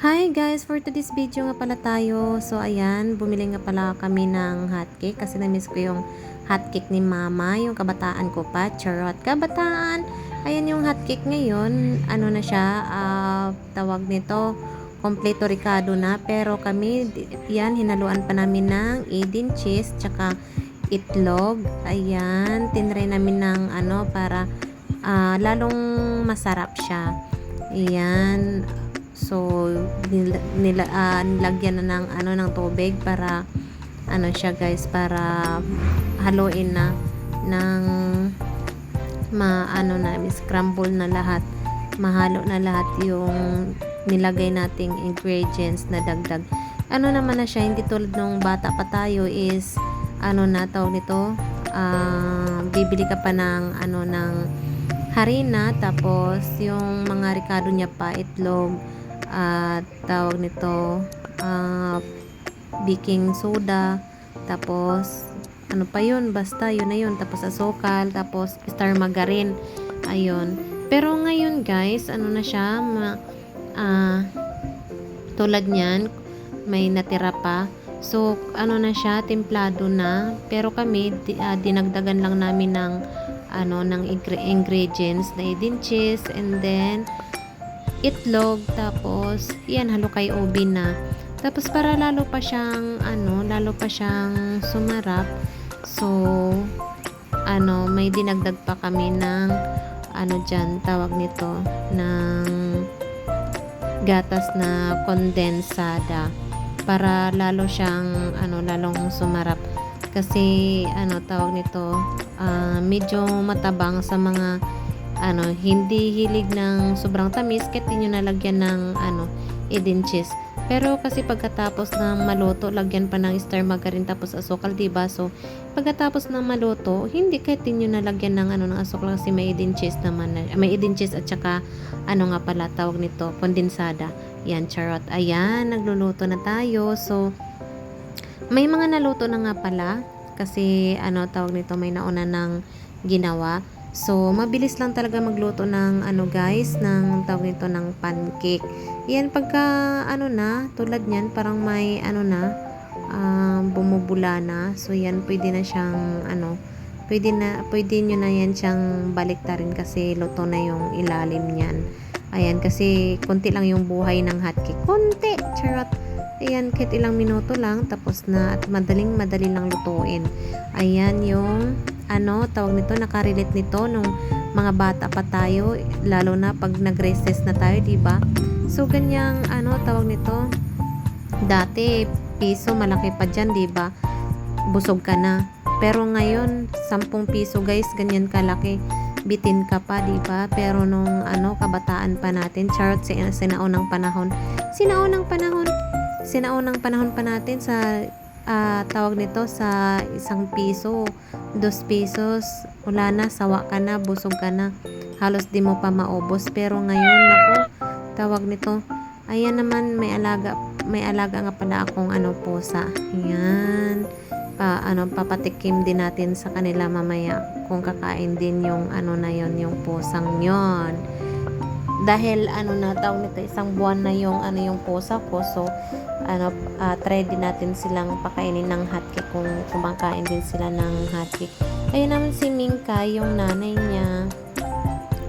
Hi guys! For today's video nga pala tayo. So ayan, bumili nga pala kami ng hotcake kasi na-miss ko yung hotcake ni mama, yung kabataan ko pa. Charot! Kabataan! Ayan yung hotcake ngayon. Ano na siya, tawag nito, kompleto ricado na. Pero kami, yan, hinaluan pa namin ng Eden cheese, tsaka itlog. Ayan, tinry namin ng ano para lalong masarap siya. Ayan. So nilagyan na ng ng tubig para ano siya guys, para haluin na ng scramble na lahat, mahalo na lahat yung nilagay nating ingredients na dagdag. Ano naman na siya, hindi tulad nung bata pa tayo is na tawag nito, bibili ka pa ng ng harina, tapos yung mga ricado niya pa, itlog, at tawag nito, baking soda, tapos ano pa yun, basta yun na yun, tapos asukal, tapos star margarine, ayun. Pero ngayon guys, ano na siya, tulad niyan, may natira pa, so ano na siya, templado na. Pero kami dinagdagan lang namin ng ng ingredients na Eden cheese, and then itlog, tapos yan, halo kay ubi na. Tapos para lalo pa siyang sumarap, so may dinagdag pa kami ng diyan, tawag nito, ng gatas na kondensada para lalo siyang lalong sumarap. Kasi tawag nito, medyo matabang sa mga hindi hilig ng sobrang tamis, kahit nyo nalagyan ng Eden cheese. Pero kasi pagkatapos ng maluto, lagyan pa ng star margarine tapos asukal, diba? So pagkatapos ng maluto, hindi kahit nyo nalagyan ng ng asukal, kasi may Eden cheese naman, may Eden cheese at saka nga pala tawag nito, kondensada. Yan, charot. Ayan, nagluluto na tayo. So may mga naluto na nga pala kasi tawag nito, may nauna ng ginawa. So mabilis lang talaga magluto ng guys, ng tawag nito, ng pancake. Yan, pagka na, tulad niyan, parang may bumubula na. So yan, pwede na siyang pwede nyo na yan siyang baliktarin kasi luto na yung ilalim niyan. Ayan, kasi konti lang yung buhay ng hotcake. Konti! Charot! Ayan, kahit ilang minuto lang, tapos na, at madali lang lutuin. Ayan yung tawag nito, nakarelate nito nung mga bata pa tayo, lalo na pag nag-recess na tayo, diba? So ganyang tawag nito, dati piso, malaki pa dyan, diba? Busog ka na. Pero ngayon 10 piso guys, ganyan kalaki, bitin ka pa, diba? Pero nung kabataan pa natin, charot, sinaunang panahon pa natin, sa tawag nito, sa 1 piso, 2 pesos, wala na, sawa ka na, busog ka na, halos di mo pa maubos. Pero ngayon, naku, tawag nito, ayan naman, may alaga nga pala akong pusa. Ayan, papatikim din natin sa kanila mamaya kung kakain din yung na yon, yung pusang yon. Dahil na tawag nito, 1 buwan na yung yung pusa ko. So try din natin silang pakainin ng hotcake kung kumakain din sila ng hotcake. Ayun naman si Mingka, yung nanay niya,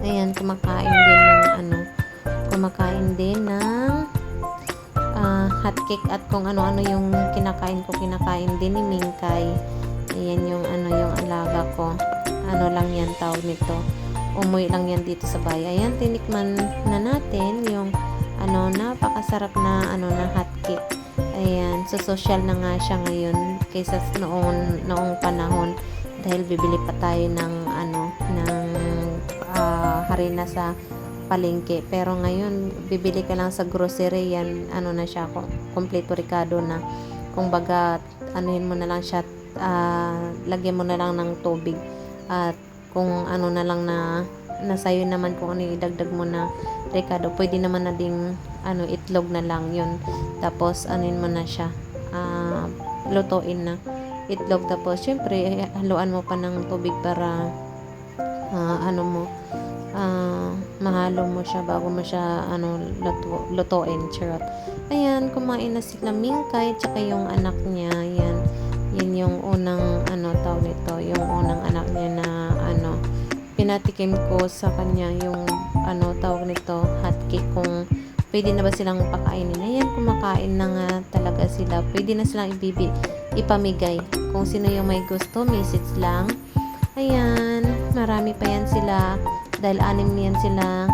ayan, kumakain din ng hotcake, at kung ano-ano yung kinakain din ni Mingkay. Ayan yung yung alaga ko, lang yan, tawag nito, umuwi lang yan dito sa bahay. Ayan, tinikman na natin yung napakasarap na na hotcake. Ayan, so social na nga siya ngayon kaysa noong panahon, dahil bibili pa tayo ng harina sa palengke. Pero ngayon bibili ka lang sa grocery, yan na siya, kompleto ricado na. Kung baga anuhin mo na lang siya, lagyan mo na lang ng tubig, at kung na lang na sa'yo naman kung idagdag mo na ricado, pwede naman na ding itlog na lang yun. Tapos anuhin mo na siya, lutuin na itlog, tapos syempre haluan mo pa ng tubig para mahalo mo siya bago mo siya lutuin. Charot. Ayan, kumain na sila Mingkay tsaka yung anak niya. Yan. Yan yung unang tawag nito, yung unang anak niya na pinatikim ko sa kanya yung tawag nito, hotcake, kung pwede na ba silang pakainin. Ayan, kumakain na nga talaga sila. Pwede na silang ipamigay. Kung sino yung may gusto, message lang. Ayan, marami pa yan sila. Dahil 6 yan sila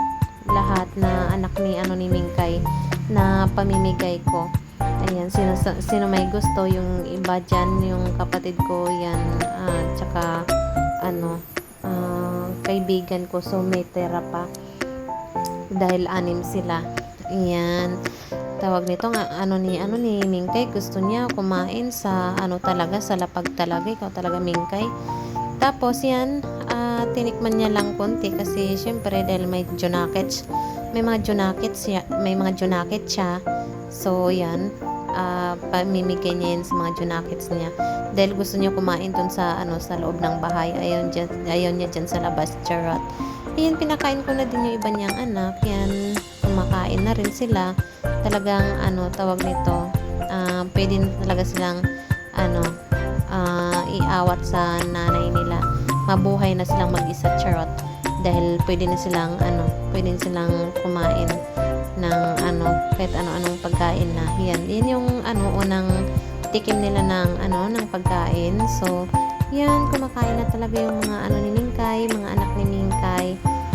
lahat na anak ni Mingkay na pamimigay ko. Ayan, sino may gusto, yung iba dyan, yung kapatid ko, yan, tsaka, kaibigan ko, so may tera pa. Dahil 6 sila. Ayan, tawag nito nga, ni Mingkay, gusto niya kumain sa, talaga, sa lapag talaga, ikaw talaga Mingkay. Tapos, yan, tinikman niya lang konti kasi, syempre, dahil may junakets, may mga junakets siya. So, yan, pamimigay niya yan sa mga junakets niya. Dahil gusto niya kumain dun sa, sa loob ng bahay. Ayaw niya dyan sa labas. Charot. Ayan, pinakain ko na din yung iba niyang anak. Yan, kumakain na rin sila. Talagang, tawag nito, pwede na talaga silang, iawat sa nanay nila. Mabuhay na silang mag-isa. Charot. Dahil pwede na silang kumain ng kahit ano-anong pagkain na. Yan yung unang tikim nila ng pagkain. So, yan, kumakain na talaga yung mga ni Mingkay, mga anak ni Mingkay.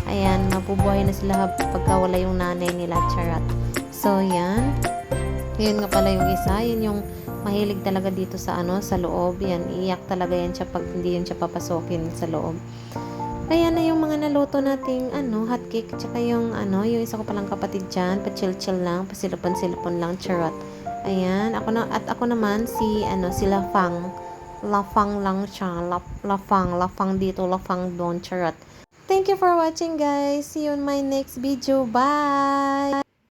Ayan, mabubuhay na sila pagka wala yung nanay nila. Charot. So, yan. Yun nga pala yung isa. Yun yung mahilig talaga dito sa sa loob. Yan, iyak talaga yan siya pag hindi yun siya papasokin sa loob. Ayan na yung mga naluto nating hotcake, tsaka yung yung isa ko palang kapatid dyan, pa-chill-chill lang, pasilipon-silipon lang. Charot. Ayan, ako naman si Lafang. Lafang lang siya. Lafang dito, Lafang doon. Charot. Thank you for watching, guys. See you on my next video. Bye!